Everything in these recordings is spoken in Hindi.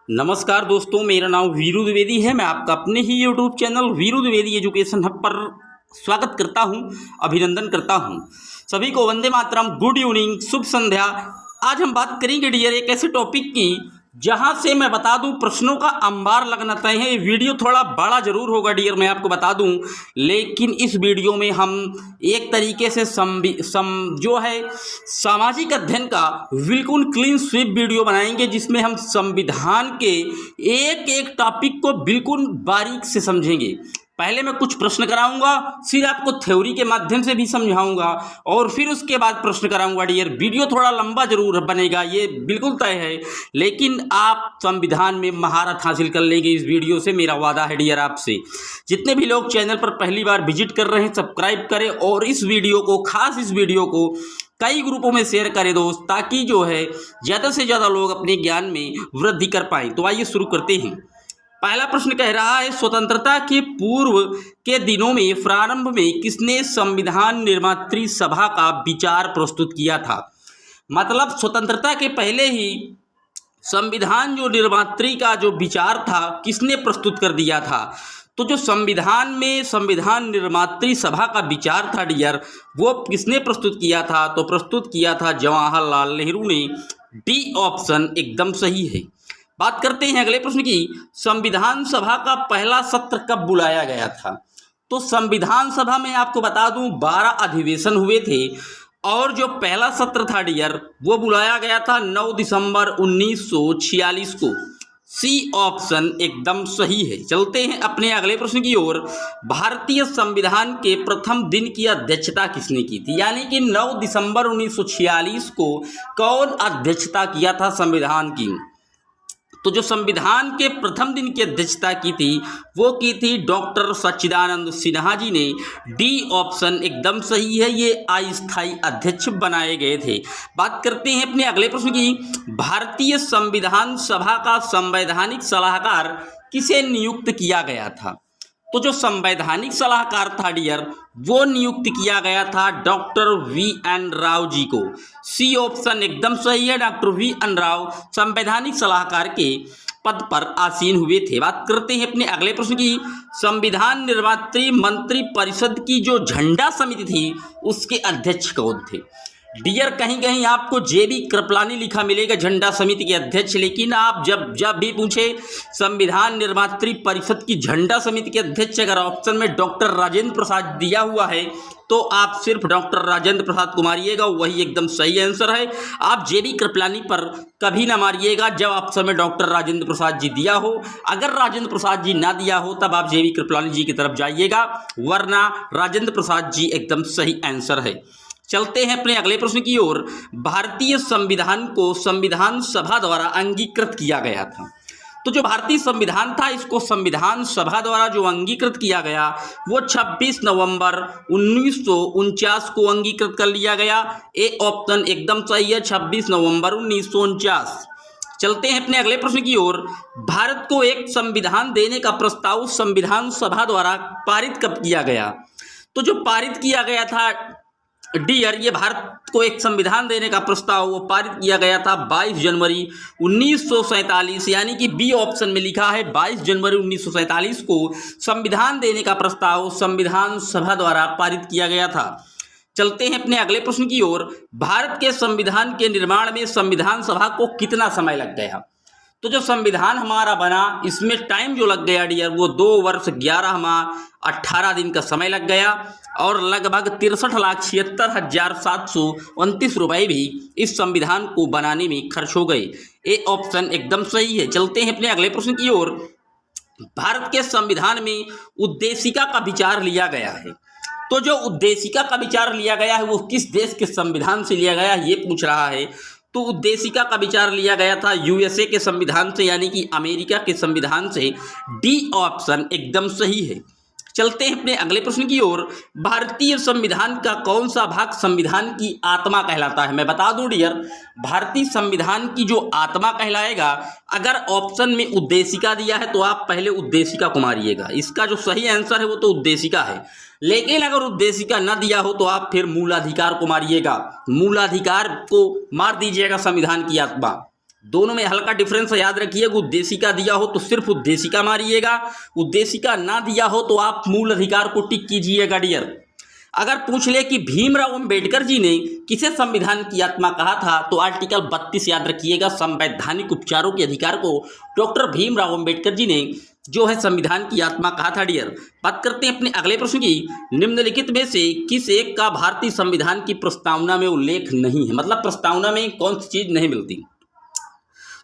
नमस्कार दोस्तों, मेरा नाम वीरू द्विवेदी है। मैं आपका अपने ही YouTube channel Veeru Dwivedi education hub पर स्वागत करता हूं, अभिनंदन करता हूं। सभी को वंदे मातरम, गुड इवनिंग, शुभ संध्या। आज हम बात करेंगे डियर एक ऐसे टॉपिक की जहां से मैं बता दूं प्रश्नों का अंबार लगना तय है। वीडियो थोड़ा बड़ा जरूर होगा डियर, मैं आपको बता दूं, लेकिन इस वीडियो में हम एक तरीके से जो है सामाजिक अध्ययन का बिल्कुल क्लीन स्वीप वीडियो बनाएंगे, जिसमें हम संविधान के एक एक टॉपिक को बिल्कुल बारीक से समझेंगे। पहले मैं कुछ प्रश्न कराऊंगा, फिर आपको थ्योरी के माध्यम से भी समझाऊंगा और फिर उसके बाद प्रश्न कराऊंगा डियर। वीडियो थोड़ा लंबा जरूर बनेगा, ये बिल्कुल तय है, लेकिन आप संविधान में महारत हासिल कर लेंगे इस वीडियो से, मेरा वादा है डियर आपसे। जितने भी लोग चैनल पर पहली बार विजिट कर रहे हैं, सब्सक्राइब करें और इस वीडियो को कई ग्रुपों में शेयर करें दोस्त, ताकि जो है ज़्यादा से ज़्यादा लोग अपने ज्ञान में वृद्धि कर पाएँ। तो आइए शुरू करते हैं। पहला प्रश्न कह रहा है, स्वतंत्रता के पूर्व के दिनों में प्रारंभ में किसने संविधान निर्मात्री सभा का विचार प्रस्तुत किया था? मतलब स्वतंत्रता के पहले ही संविधान जो निर्मात्री का जो विचार था किसने प्रस्तुत कर दिया था? तो जो संविधान में संविधान निर्मात्री सभा का विचार था डियर, वो किसने प्रस्तुत किया था? तो प्रस्तुत किया था जवाहरलाल नेहरू ने। डी ऑप्शन एकदम सही है। बात करते हैं अगले प्रश्न की। संविधान सभा का पहला सत्र कब बुलाया गया था? तो संविधान सभा में आपको बता दूं 12 अधिवेशन हुए थे और जो पहला सत्र था डियर वो बुलाया गया था 9 दिसंबर 1946 को। सी ऑप्शन एकदम सही है। चलते हैं अपने अगले प्रश्न की ओर। भारतीय संविधान के प्रथम दिन की अध्यक्षता किसने की थी? यानी कि 9 दिसंबर 1946 को कौन अध्यक्षता किया था संविधान की? तो जो संविधान के प्रथम दिन की अध्यक्षता की थी वो की थी डॉक्टर सच्चिदानंद सिन्हा जी ने। डी ऑप्शन एकदम सही है, ये अस्थायी अध्यक्ष बनाए गए थे। बात करते हैं अपने अगले प्रश्न की। भारतीय संविधान सभा का संवैधानिक सलाहकार किसे नियुक्त किया गया था? तो जो संवैधानिक सलाहकार था डियर वो नियुक्त किया गया था डॉक्टर वी.एन. राव जी को। सी ऑप्शन एकदम सही है, डॉक्टर वी.एन. राव संवैधानिक सलाहकार के पद पर आसीन हुए थे। बात करते हैं अपने अगले प्रश्न की। संविधान निर्मात्री मंत्री परिषद की जो झंडा समिति थी उसके अध्यक्ष कौन थे? डियर कहीं कहीं आपको जे.बी. कृपलानी लिखा मिलेगा झंडा समिति के अध्यक्ष, लेकिन आप जब भी पूछे संविधान निर्मात्री परिषद की झंडा समिति के अध्यक्ष अगर ऑप्शन में डॉक्टर राजेंद्र प्रसाद दिया हुआ है तो आप सिर्फ डॉक्टर राजेंद्र प्रसाद को मारिएगा, वही एकदम सही आंसर है। आप जे.बी. कृपलानी पर कभी ना मारिएगा जब ऑप्शन में डॉक्टर राजेंद्र प्रसाद जी दिया हो। अगर राजेंद्र प्रसाद जी ना दिया हो तब आप जे.बी. कृपलानी जी की तरफ जाइएगा, वरना राजेंद्र प्रसाद जी एकदम सही आंसर है। चलते हैं अपने अगले प्रश्न की ओर। भारतीय संविधान को संविधान सभा द्वारा अंगीकृत किया गया था। तो जो भारतीय संविधान था इसको संविधान सभा द्वारा जो अंगीकृत किया गया वो 26 नवंबर 1949 को अंगीकृत कर लिया गया। ए ऑप्शन एकदम सही है, 26 नवंबर 1949। चलते हैं अपने अगले प्रश्न की ओर। भारत को एक संविधान देने का प्रस्ताव संविधान सभा द्वारा पारित कब किया गया? तो जो पारित किया गया था डियर, ये भारत को एक संविधान देने का प्रस्ताव वो पारित किया गया था 22 जनवरी 1947। यानी कि बी ऑप्शन में लिखा है 22 जनवरी 1947 को संविधान देने का प्रस्ताव संविधान सभा द्वारा पारित किया गया था। चलते हैं अपने अगले प्रश्न की ओर। भारत के संविधान के निर्माण में संविधान सभा को कितना समय लग गया? तो जो संविधान हमारा बना इसमें टाइम जो लग गया डियर वो 2 वर्ष 11 माह 18 दिन का समय लग गया और लगभग 63,76,729 रुपये भी इस संविधान को बनाने में खर्च हो गए। ए ऑप्शन एकदम सही है। चलते हैं अपने अगले प्रश्न की ओर। भारत के संविधान में उद्देशिका का विचार लिया गया है। तो जो उद्देशिका का विचार लिया गया है वो किस देश के संविधान से लिया गया है ये पूछ रहा है। तो उद्देशिका का विचार लिया गया था यूएसए के संविधान से, यानी कि अमेरिका के संविधान से। डी ऑप्शन एकदम सही है। चलते हैं अपने अगले प्रश्न की ओर। भारतीय संविधान का कौन सा भाग संविधान की आत्मा कहलाता है? मैं बता दूं डियर, भारतीय संविधान की जो आत्मा कहलाएगा, अगर ऑप्शन में उद्देशिका दिया है तो आप पहले उद्देशिका को मारिएगा। इसका जो सही आंसर है वो तो उद्देशिका है, लेकिन अगर उद्देशिका न दिया हो तो आप फिर मूलाधिकार को मारिएगा। मूलाधिकार को मार दीजिएगा संविधान की आत्मा। दोनों में हल्का डिफरेंस है, याद रखिएगा। उद्देशिका दिया हो तो सिर्फ उद्देशिका मारिएगा, उद्देशिका ना दिया हो तो आप मूल अधिकार को टिक कीजिएगा डियर। अगर पूछ ले कि भीमराव अंबेडकर जी ने किसे संविधान की आत्मा कहा था, तो आर्टिकल 32 याद रखिएगा, संवैधानिक उपचारों के अधिकार को डॉक्टर भीमराव अंबेडकर जी ने जो है संविधान की आत्मा कहा था डियर। बात करते हैं अपने अगले प्रश्न की। निम्नलिखित में से किस एक का भारतीय संविधान की प्रस्तावना में उल्लेख नहीं है, मतलब प्रस्तावना में कौन सी चीज नहीं मिलती?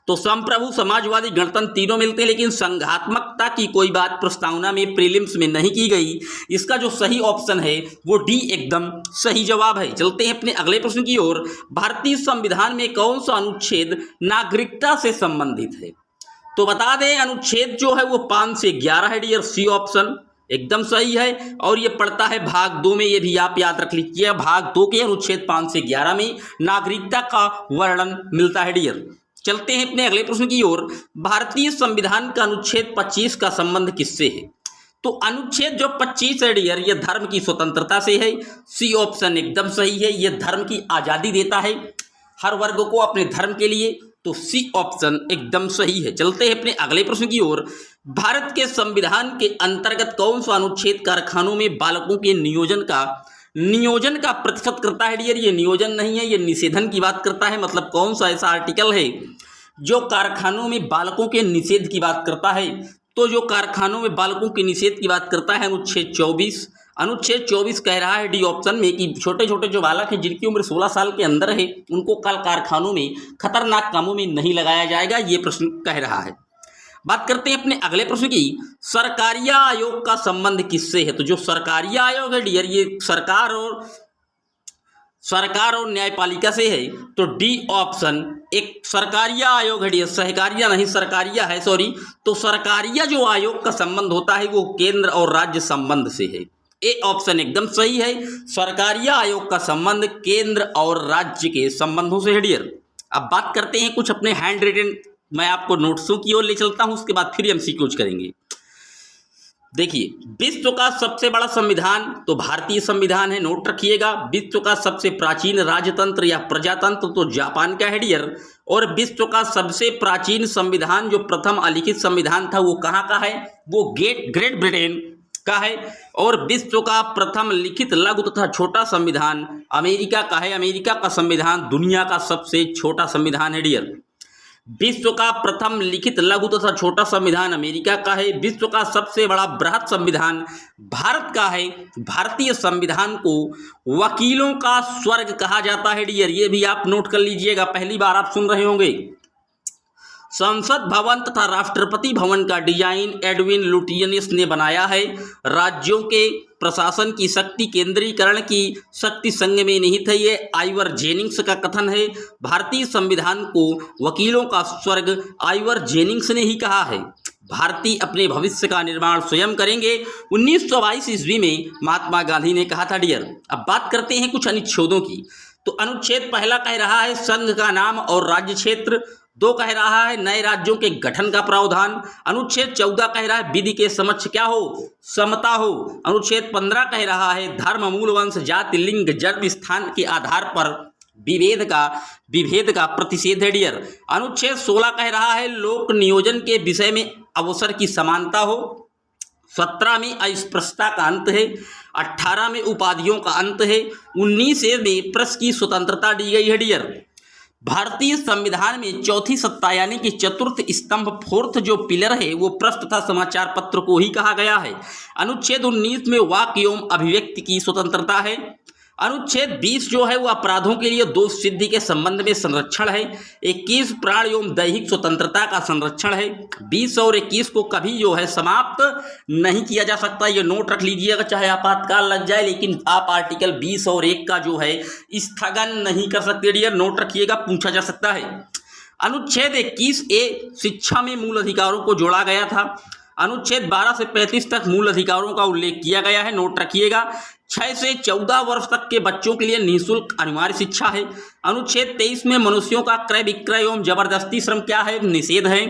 तो संप्रभु, समाजवादी, गणतंत्र तीनों मिलते हैं, लेकिन संघात्मकता की कोई बात प्रस्तावना में प्रीलिम्स में नहीं की गई। इसका जो सही ऑप्शन है वो डी एकदम सही जवाब है। चलते हैं अपने अगले प्रश्न की ओर। भारतीय संविधान में कौन सा अनुच्छेद नागरिकता से संबंधित है? तो बता दें, अनुच्छेद जो है वो 5 से 11 है डियर, सी ऑप्शन एकदम सही है। और ये पड़ता है भाग 2 में, ये भी आप याद रख लीजिए, भाग 2 के अनुच्छेद 5 से 11 में नागरिकता का वर्णन मिलता है डियर। चलते हैं अपने अगले प्रश्न की ओर। भारतीय संविधान का अनुच्छेद 25 का संबंध किससे है? तो अनुच्छेद जो 25 है डियर, यह धर्म की स्वतंत्रता से है, सी ऑप्शन एकदम सही है। यह धर्म की आज़ादी देता है हर वर्ग को अपने धर्म के लिए, तो सी ऑप्शन एकदम सही है। चलते हैं अपने अगले प्रश्न की ओर। भारत के संविधान के अंतर्गत कौन सा अनुच्छेद कारखानों में बालकों के नियोजन का प्रतिशत करता है डियर? ये नियोजन नहीं है, ये निषेधन की बात करता है। मतलब कौन सा ऐसा आर्टिकल है जो कारखानों में बालकों के निषेध की बात करता है? तो जो कारखानों में बालकों के निषेध की बात करता है अनुच्छेद 24। अनुच्छेद 24 कह रहा है डी ऑप्शन में कि छोटे छोटे जो बालक हैं जिनकी उम्र 16 साल के अंदर है, उनको कल कारखानों में खतरनाक कामों में नहीं लगाया जाएगा, ये प्रश्न कह रहा है। बात करते हैं अपने अगले प्रश्न की। सरकारिया आयोग का संबंध किससे है? तो जो सरकारिया आयोग है डियर, ये सरकार और न्यायपालिका से है, तो डी ऑप्शन एक सरकारिया आयोग है डियर, सहकारिया नहीं सरकारिया है, सॉरी। तो सरकारिया जो आयोग का संबंध होता है वो केंद्र और राज्य संबंध से है, ए ऑप्शन एकदम सही है। सरकारिया आयोग का संबंध केंद्र और राज्य के संबंधों से है डियर। अब बात करते हैं कुछ अपने हैंड रिटन, मैं आपको नोट्सों की ओर ले चलता हूं, उसके बाद फिर एमसीक्यूज करेंगे। देखिए, विश्व का सबसे बड़ा संविधान तो भारतीय संविधान है, नोट रखिएगा। विश्व का सबसे प्राचीन राजतंत्र या प्रजातंत्र तो जापान का है डियर। और विश्व का सबसे प्राचीन संविधान जो प्रथम अलिखित संविधान था वो कहाँ का है? वो ग्रेट ब्रिटेन का है। और विश्व का प्रथम लिखित लघु तथा छोटा संविधान अमेरिका का है। अमेरिका का संविधान दुनिया का सबसे छोटा संविधान है डियर। विश्व का प्रथम लिखित लघु तथा छोटा संविधान अमेरिका का है। विश्व का सबसे बड़ा बृहत संविधान भारत का है। भारतीय संविधान को वकीलों का स्वर्ग कहा जाता है डियर, ये भी आप नोट कर लीजिएगा, पहली बार आप सुन रहे होंगे। संसद भवन तथा राष्ट्रपति भवन का डिजाइन एडविन लुटियनिस ने बनाया है। राज्यों के प्रशासन की शक्ति केंद्रीकरण की शक्ति संघ में निहित है, ये आइवर जेनिंग्स का कथन है। भारतीय संविधान को वकीलों का स्वर्ग आइवर जेनिंग्स ने ही कहा है। भारतीय अपने भविष्य का निर्माण स्वयं करेंगे, 1922 ईस्वी में महात्मा गांधी ने कहा था डियर। अब बात करते हैं कुछ अनुच्छेदों की। तो अनुच्छेद पहला कह रहा है संघ का नाम और राज्य क्षेत्र। 2 कह रहा है नए राज्यों के गठन का प्रावधान। अनुच्छेद 14 कह रहा है विधि के समक्ष क्या हो? समता हो। अनुच्छेद 15 कह रहा है धर्म, मूल, वंश, जाति, लिंग, जन्म स्थान के आधार पर विभेद का प्रतिषेध है डियर। अनुच्छेद 16 कह रहा है लोक नियोजन के विषय में अवसर की समानता हो। 17 में अस्पृश्यता का अंत है। 18 में उपाधियों का अंत है। 19 में प्रेस की स्वतंत्रता दी गई है डियर। भारतीय संविधान में चौथी सत्ता यानी कि चतुर्थ स्तंभ, फोर्थ जो पिलर है वो प्रेस तथा समाचार पत्र को ही कहा गया है। अनुच्छेद 19 में वाक एवं अभिव्यक्ति की स्वतंत्रता है। अनुच्छेद 20 जो है वो अपराधों के लिए दोष सिद्धि के संबंध में संरक्षण है। 21 प्राण एवं दैहिक स्वतंत्रता का संरक्षण है। 20 और 21 को कभी जो है समाप्त नहीं किया जा सकता, ये नोट रख लीजिएगा, चाहे आपातकाल लग जाए, लेकिन आप आर्टिकल 20 और 1 का जो है स्थगन नहीं कर सकते डियर, नोट रखिएगा, पूछा जा सकता है। अनुच्छेद 21A शिक्षा में मूल अधिकारों को जोड़ा गया था। अनुच्छेद 12 से 35 तक मूल अधिकारों का उल्लेख किया गया है, नोट रखिएगा। 6 से 14 वर्ष तक के बच्चों के लिए निःशुल्क अनिवार्य शिक्षा है। अनुच्छेद 23 में मनुष्यों का क्रय विक्रय एवं जबरदस्ती श्रम क्या है? निषेध है।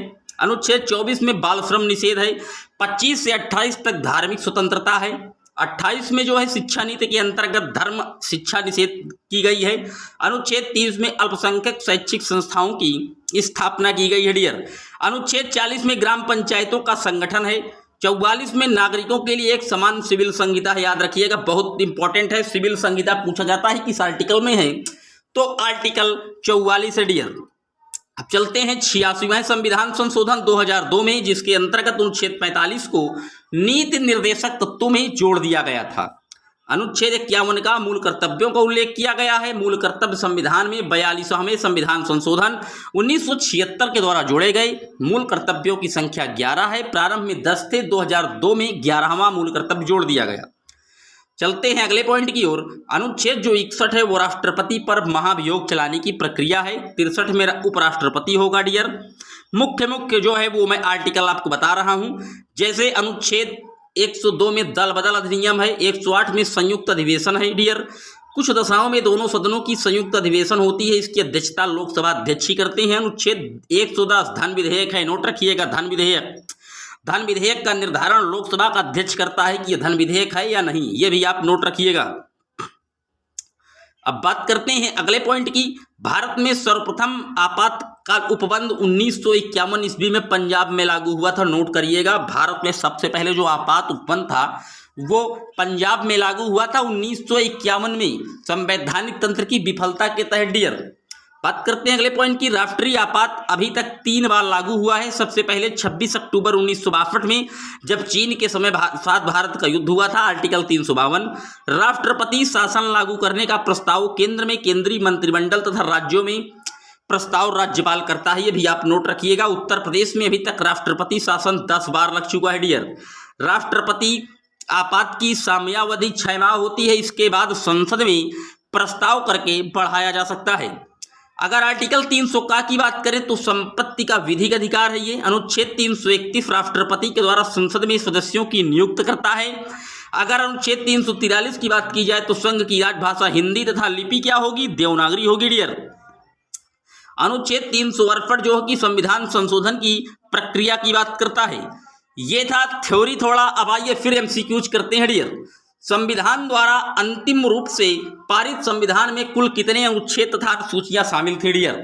अनुच्छेद 24 में बाल श्रम निषेध है। 25 से 28 तक धार्मिक स्वतंत्रता है। 28 में जो है शिक्षा नीति के अंतर्गत धर्म शिक्षा निषेध की गई है। अनुच्छेद 30 में अल्पसंख्यक शैक्षिक संस्थाओं की स्थापना की गई है डियर। अनुच्छेद 40 में ग्राम पंचायतों का संगठन है। 44 में नागरिकों के लिए एक समान सिविल संहिता है। याद रखिएगा, बहुत इंपॉर्टेंट है, सिविल संहिता पूछा जाता है किस आर्टिकल में है, तो आर्टिकल 44 है डियर। अब चलते हैं 86वां संविधान संशोधन 2002 में, जिसके अंतर्गत अनुच्छेद 45 को नीति निर्देशक तत्वों में जोड़ दिया गया था। अनुच्छेद 51 का मूल कर्तव्यों का उल्लेख किया गया है। मूल कर्तव्य संविधान में 42वें संविधान संशोधन 1976 के द्वारा जोड़े गए। मूल कर्तव्यों की संख्या 11 है। प्रारंभ में 10 थे, 2002 में 11वां मूल कर्तव्य जोड़ दिया गया। चलते हैं अगले पॉइंट की ओर। अनुच्छेद जो 61 है वो राष्ट्रपति पर महाभियोग चलाने की प्रक्रिया है। 63 में उपराष्ट्रपति होगा डियर। मुख्य जो है वो मैं आर्टिकल आपको बता रहा हूं, जैसे अनुच्छेद 102 में दल बदल अधिनियम है। 108 में संयुक्त अधिवेशन है डियर। कुछ दशाओं में दोनों सदनों की संयुक्त अधिवेशन होती है, इसकी अध्यक्षता लोकसभा अध्यक्ष ही करते हैं। अनुच्छेद 110 धन विधेयक है, नोट रखिएगा, धन विधेयक का निर्धारण लोकसभा का अध्यक्ष करता है कि यह धन विधेयक है या नहीं, यह भी आप नोट रखिएगा। अब बात करते हैं अगले पॉइंट की। भारत में सर्वप्रथम आपातकाल उपबंध 1951 ईस्वी में पंजाब में लागू हुआ था। नोट करिएगा, भारत में सबसे पहले जो आपात उपबंध था वो पंजाब में लागू हुआ था 1951 में, संवैधानिक तंत्र की विफलता के तहत डियर। बात करते हैं अगले पॉइंट की। राष्ट्रीय आपात अभी तक 3 बार लागू हुआ है। सबसे पहले 26 अक्टूबर 1962 में, जब चीन के समय साथ भारत का युद्ध हुआ था, आर्टिकल 352। राष्ट्रपति शासन लागू करने का प्रस्ताव केंद्र में केंद्रीय मंत्रिमंडल तथा राज्यों में प्रस्ताव राज्यपाल करता है, ये भी आप नोट रखिएगा। उत्तर प्रदेश में अभी तक राष्ट्रपति शासन 10 बार लग चुका है डियर। राष्ट्रपति आपात की समयावधि 6 माह होती है। इसके बाद संसद में प्रस्ताव करके बढ़ाया जा सकता है। अगर आर्टिकल 300 का की बात करें तो संपत्ति का विधिक अधिकार है ये। अनुच्छेद 331 राष्ट्रपति के द्वारा संसद में सदस्यों की नियुक्त करता है। अगर अनुच्छेद 343 की बात की जाए तो संघ की राजभाषा हिंदी तथा लिपि क्या होगी, देवनागरी होगी डियर। अनुच्छेद 368 जो कि संविधान संशोधन की प्रक्रिया की बात करता है। ये था थ्योरी थोड़ा। अब आइए फिर एमसीक्यूज करते हैं डियर। संविधान द्वारा अंतिम रूप से पारित संविधान में कुल कितने अनुच्छेद तथा सूचियां शामिल थी डियर?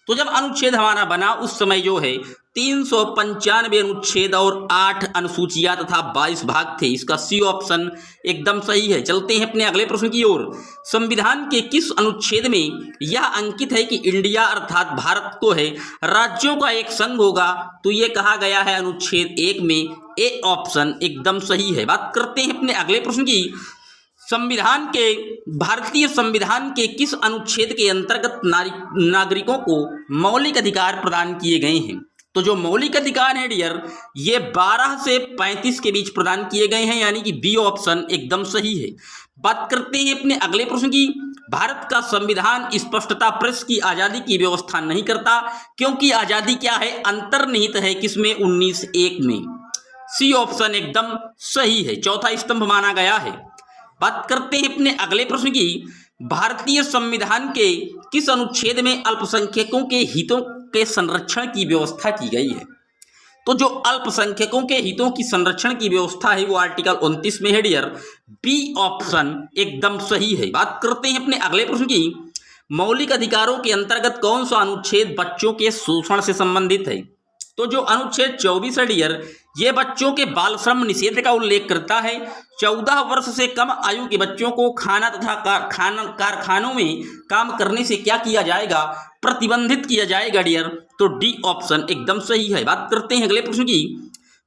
तो जब अनुच्छेद हमारा बना उस समय जो है 395 अनुच्छेद और 8 अनुसूचियां तथा 22 भाग थे। इसका सी ऑप्शन एकदम सही है। चलते हैं अपने अगले प्रश्न की ओर। संविधान के किस अनुच्छेद में यह अंकित है कि इंडिया अर्थात भारत को है राज्यों का एक संघ होगा? तो ये कहा गया है अनुच्छेद 1 में। ए ऑप्शन एकदम सही है। बात करते हैं अपने अगले प्रश्न की। भारतीय संविधान के किस अनुच्छेद के अंतर्गत नागरिकों को मौलिक अधिकार प्रदान किए गए हैं? तो जो मौलिक अधिकार है डियर, ये 12 से 35 के बीच प्रदान किए गए हैं, यानी कि बी ऑप्शन एकदम सही है। बात करते हैं अपने अगले प्रश्न की। भारत का संविधान स्पष्टता प्रेस की आजादी की व्यवस्था नहीं करता, क्योंकि आजादी क्या है, अंतर्निहित है किसमें, 19(1) में। सी ऑप्शन एकदम सही है, चौथा स्तंभ माना गया है। बात करते हैं अपने अगले प्रश्न की। भारतीय संविधान के किस अनुच्छेद में अल्पसंख्यकों के हितों के संरक्षण की व्यवस्था की गई है? तो जो अल्पसंख्यकों के हितों की संरक्षण की व्यवस्था है वो आर्टिकल 29 में है डियर। बी ऑप्शन एकदम सही है। बात करते हैं अपने अगले प्रश्न की। मौलिक अधिकारों के अंतर्गत कौन सा अनुच्छेद बच्चों के शोषण से संबंधित है? तो जो अनुच्छेद 24 है डियर, ये बच्चों के बाल श्रम निषेध का उल्लेख करता है। 14 वर्ष से कम आयु के बच्चों को खाना तथा कारखानों में काम करने से क्या किया जाएगा, प्रतिबंधित किया जाएगा डियर। तो डी ऑप्शन एकदम सही है। बात करते हैं अगले प्रश्न की।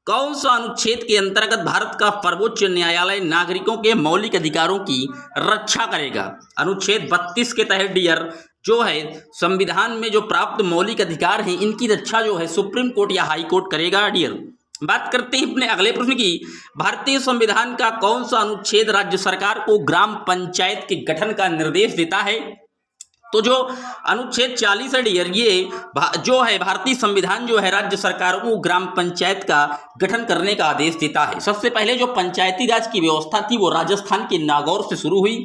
कौन सा अनुच्छेद के अंतर्गत भारत का सर्वोच्च न्यायालय नागरिकों के मौलिक अधिकारों की रक्षा करेगा? अनुच्छेद 32 के तहत डियर जो है संविधान में जो प्राप्त मौलिक अधिकार हैं इनकी रक्षा जो है सुप्रीम कोर्ट या हाई कोर्ट करेगा डियर। बात करते हैं अपने अगले प्रश्न की। भारतीय संविधान का कौन सा अनुच्छेद राज्य सरकार को ग्राम पंचायत के गठन का निर्देश देता है? तो जो अनुच्छेद 40 है डियर, ये जो है भारतीय संविधान जो है राज्य सरकारों को ग्राम पंचायत का गठन करने का आदेश देता है। सबसे पहले जो पंचायती राज की व्यवस्था थी वो राजस्थान के नागौर से शुरू हुई।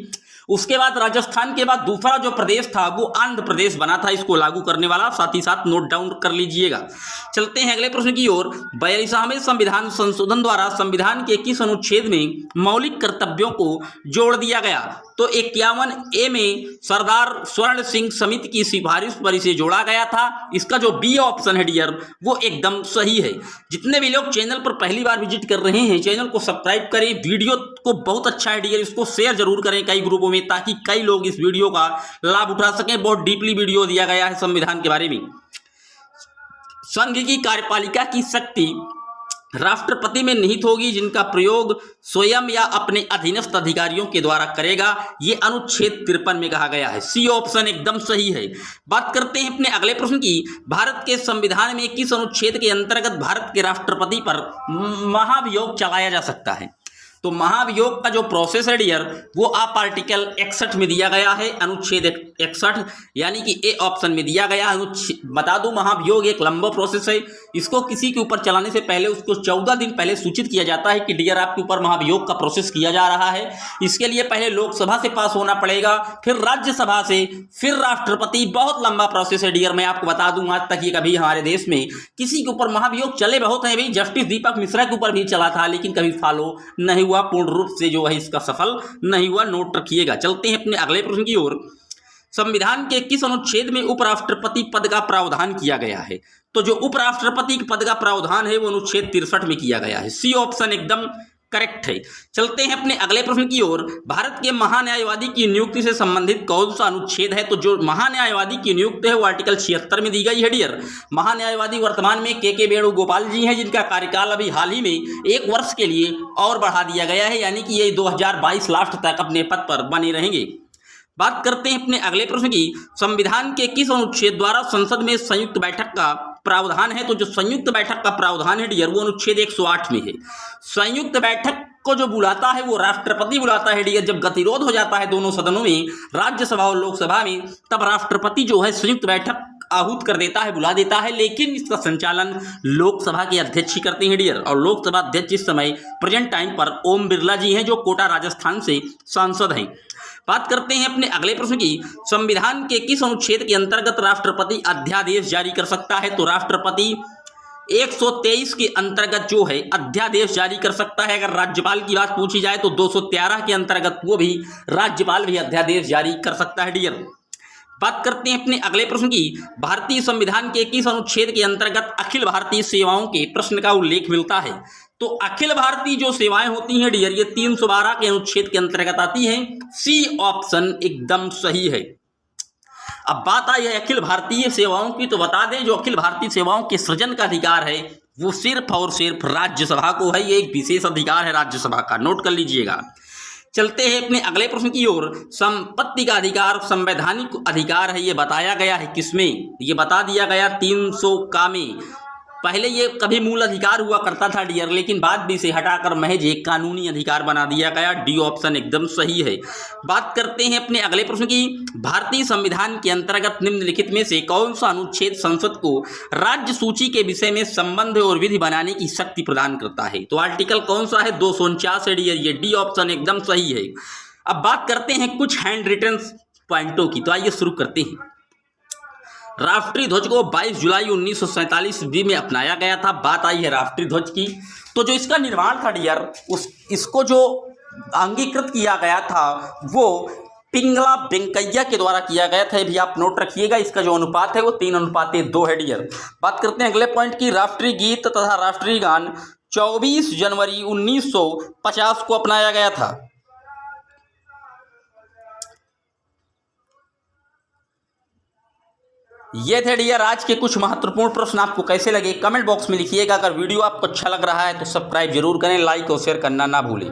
उसके बाद राजस्थान के बाद दूसरा जो प्रदेश था वो आंध्र प्रदेश बना था इसको लागू करने वाला, साथ ही साथ नोट डाउन कर लीजिएगा। चलते हैं अगले प्रश्न की ओर। 42वें संविधान संशोधन द्वारा संविधान के किस अनुच्छेद में मौलिक कर्तव्यों को जोड़ दिया गया? तो 51A में सरदार स्वर्ण सिंह समिति की सिफारिश पर इसे जोड़ा गया था। इसका जो बी ऑप्शन है डियर वो एकदम सही है। जितने भी लोग चैनल पर पहली बार विजिट कर रहे हैं चैनल को सब्सक्राइब करें, वीडियो को बहुत अच्छा है डियर, इसको शेयर जरूर करें कई ग्रुपों में ताकि कई लोग इस वीडियो का लाभ उठा सकें। बहुत डीपली वीडियो दिया गया है संविधान के बारे में। संघ की कार्यपालिका की शक्ति राष्ट्रपति में निहित होगी जिनका प्रयोग स्वयं या अपने अधीनस्थ अधिकारियों के द्वारा करेगा, ये अनुच्छेद 53 में कहा गया है। सी ऑप्शन एकदम सही है। बात करते हैं अपने अगले प्रश्न की। भारत के संविधान में किस अनुच्छेद के अंतर्गत भारत के राष्ट्रपति पर महाभियोग चलाया जा सकता है? तो महाभियोग का जो प्रोसेस है डियर वो आप आर्टिकल 61 में दिया गया है, अनुच्छेद 61 यानी कि ए ऑप्शन में दिया गया। बता दूं महाभियोग एक लंबा प्रोसेस है, इसको किसी के ऊपर चलाने से पहले उसको 14 दिन पहले सूचित किया जाता है कि डियर आपके ऊपर महाभियोग का प्रोसेस किया जा रहा है। इसके लिए पहले लोकसभा से पास होना पड़ेगा, फिर राज्यसभा से, फिर राष्ट्रपति। बहुत लंबा प्रोसेस है डियर। मैं आपको बता दूं आज तक ये कभी हमारे देश में किसी के ऊपर महाभियोग चले बहुत हैं भाई, जस्टिस दीपक मिश्रा के ऊपर भी चला था लेकिन कभी फॉलो नहीं हुआ, पूर्ण रूप से जो है इसका सफल नहीं हुआ, नोट रखिएगा। चलते हैं अपने अगले प्रश्न की ओर। संविधान के किस अनुच्छेद में उपराष्ट्रपति पद का प्रावधान किया गया है? तो जो उपराष्ट्रपति पद का प्रावधान है वो अनुच्छेद 63 में किया गया है। सी ऑप्शन एकदम करेक्ट है। चलते हैं अपने अगले प्रश्न की ओर। भारत के महान्यायवादी की नियुक्ति से संबंधित कौन सा अनुच्छेद है? तो जो महान्यायवादी की नियुक्ति है वो आर्टिकल 76 में दी गई है डियर। महान्यायवादी वर्तमान में के वेणुगोपाल जी हैं जिनका कार्यकाल अभी हाल ही में 1 वर्ष के लिए और बढ़ा दिया गया है, यानी कि ये 2022 लास्ट तक अपने पद पर बने रहेंगे। बात करते हैं अपने अगले प्रश्न की। संविधान के किस अनुच्छेद द्वारा संसद में संयुक्त बैठक का प्रावधान है? तो जो संयुक्त बैठक का प्रावधान है डियर वो अनुच्छेद 108 में है। संयुक्त बैठक को जो बुलाता है वो राष्ट्रपति बुलाता है डियर। जब गतिरोध हो जाता है दोनों सदनों में, राज्यसभा और लोकसभा में, तब राष्ट्रपति जो है संयुक्त बैठक आहूत कर देता है, बुला देता है, लेकिन इसका संचालन लोकसभा के अध्यक्ष ही करते हैं डियर। और लोकसभा अध्यक्ष इस समय प्रेजेंट टाइम पर ओम बिरला जी हैं जो कोटा राजस्थान से सांसद हैं। बात करते हैं अपने अगले प्रश्न की। संविधान के किस अनुच्छेद के अंतर्गत राष्ट्रपति अध्यादेश जारी कर सकता है? तो राष्ट्रपति 123 के अंतर्गत जो है अध्यादेश जारी कर सकता है। अगर राज्यपाल की बात पूछी जाए तो 213 के अंतर्गत वो भी राज्यपाल भी अध्यादेश जारी कर सकता है डियर। बात करते हैं अपने अगले प्रश्न की। भारतीय संविधान के किस अनुच्छेद के अंतर्गत अखिल भारतीय सेवाओं के प्रश्न का उल्लेख मिलता है? तो अखिल भारतीय जो सेवाएं होती हैं डियर ये 312 के अनुच्छेद के अंतर्गत आती हैं। सी ऑप्शन एकदम सही है। अब बात आई है अखिल भारतीय सेवाओं की, तो बता दें जो अखिल भारतीय सेवाओं के सृजन का अधिकार है वो सिर्फ और सिर्फ राज्यसभा को है। ये एक विशेष अधिकार है राज्यसभा का, नोट कर लीजिएगा। चलते हैं अपने अगले प्रश्न की ओर। संपत्ति का अधिकार संवैधानिक अधिकार है, ये बताया गया है किसमें? ये बता दिया गया 300 का में। पहले ये कभी मूल अधिकार हुआ करता था डियर, लेकिन बाद में इसे हटाकर महज एक कानूनी अधिकार बना दिया गया। डी ऑप्शन एकदम सही है। बात करते हैं अपने अगले प्रश्न की। भारतीय संविधान के अंतर्गत निम्नलिखित में से कौन सा अनुच्छेद संसद को राज्य सूची के विषय में संबंध और विधि बनाने की शक्ति प्रदान करता है? तो आर्टिकल कौन सा है? 249 है डियर। ये डी ऑप्शन एकदम सही है। अब बात करते हैं कुछ हैंड रिटन पॉइंटों की, तो आइए शुरू करते हैं। राष्ट्रीय ध्वज को 22 जुलाई 1947 ईस्वी में अपनाया गया था। बात आई है राष्ट्रीय ध्वज की, तो जो इसका निर्माण था डियर इसको जो अंगीकृत किया गया था वो पिंगला वेंकैया के द्वारा किया गया था। भी आप नोट रखिएगा, इसका जो अनुपात है वो 3:2 है डियर। बात करते हैं अगले पॉइंट की। राष्ट्रीय गीत तथा राष्ट्रीय गान 24 जनवरी 1950 को अपनाया गया था। ये थे डियर आज के कुछ महत्वपूर्ण प्रश्न। आपको कैसे लगे कमेंट बॉक्स में लिखिएगा। अगर वीडियो आपको अच्छा लग रहा है तो सब्सक्राइब जरूर करें, लाइक और शेयर करना ना भूलें।